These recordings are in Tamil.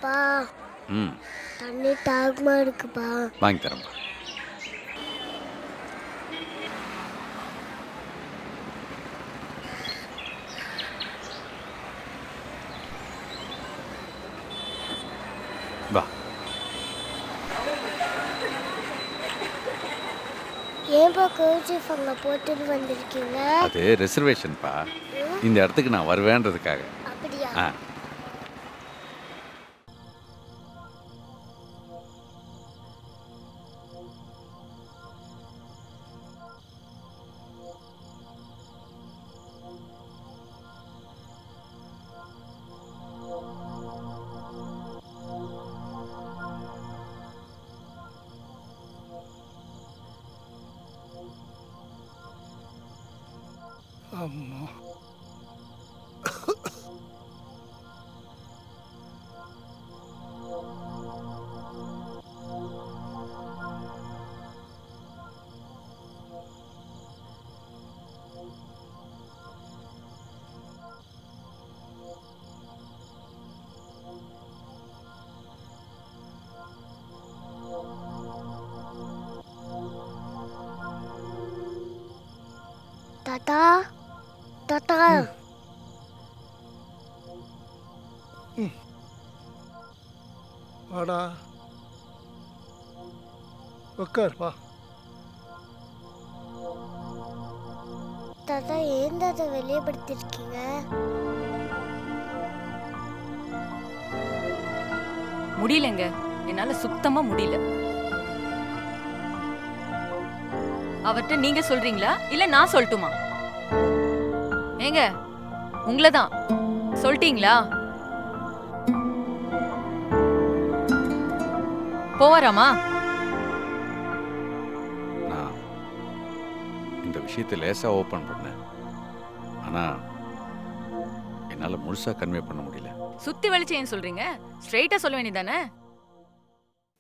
பா ம் தண்ணி தாகமா இருக்குப்பா. வாங்கி தரேன்ப்பா. வா. ஏன்பா கர்ச்சீஃப் அங்கே போட்டுட்டு வந்திருக்கீங்க? அது ரிசர்வேஷன்ப்பா. இந்த இடத்துக்கு நான் வருவேன்றதுக்காக. அப்படியா? ஆ அம்மா தாத்தா தாத்தா வாடா உட்கார் வா. தாத்தா ஏன் தாத்தா வெளியே படுத்திருக்கீங்க? முடியலங்க, என்னால சுத்தமா முடியல. அவர்கிட்ட நீங்க சொல்றீங்களா இல்ல நான் சொல்லட்டுமா? ஏங்க உங்களதான் சொல்லிட்டீங்களா? போவாராமா? நான் இந்த விஷயத்தை லேசாக ஓப்பன் பண்ணேன். ஆனால் என்னால் முழுசாக கன்வே பண்ண முடியல. சுத்தி வலிச்சு ஏன் சொல்றீங்க? ஸ்ட்ரெயிட்டா சொல்ல வேண்டியதானே?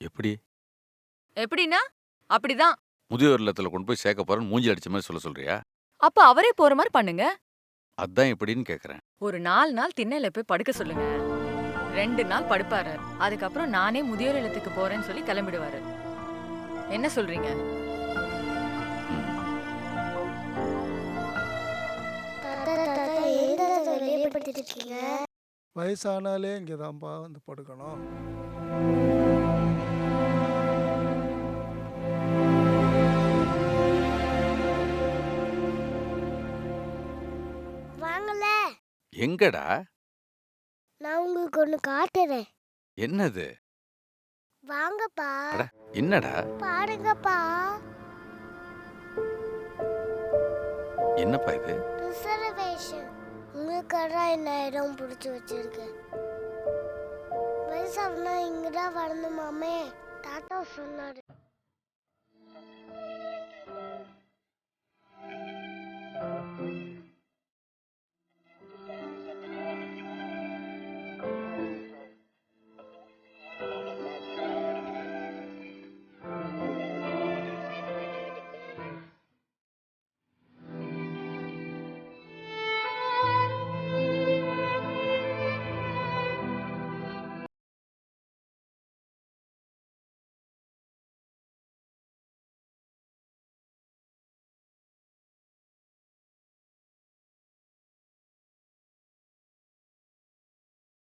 எப்படி? எப்படின்னா அப்படிதான். முதியோர் இல்லத்தில் கொண்டு போய் சேர்க்க போகிறேன்னு மூஞ்சி அடிச்ச மாதிரி சொல்கிறியா? அப்ப அவரே போற மாதிரி பண்ணுங்க. அதான் எப்படின்னு கேட்குறேன். ஒரு 4 நாள் திண்ணையில போய் படுக்க சொல்லுங்க. 2 நாள் படுப்பாரு. அதுக்கப்புறம் நானே முதியோர் இல்லத்துக்கு போறேன்னு சொல்லி கிளம்பிடுவாரு. என்ன சொல்றீங்க? தாத்தா தாத்தா ஏன் தாத்தா வெளியே படுத்திருக்கீங்க? வயசானாலே இங்கே தான்ப்பா வந்து படுக்கணும். வாங்கல, எங்கடா? நான் உங்களுக்கு ஒன்று காட்டுறேன். என்னது? வாங்கப்பா, அட என்னடா? பாருங்கப்பா. என்னப்பா இது? ரிசர்வேஷன். உங்களுக்காக என்ன இடம் பிடிச்சி வச்சிருக்கேன். வயசாகுனா இங்கே தான் வரணுமாமே தாத்தா சொன்னாரு.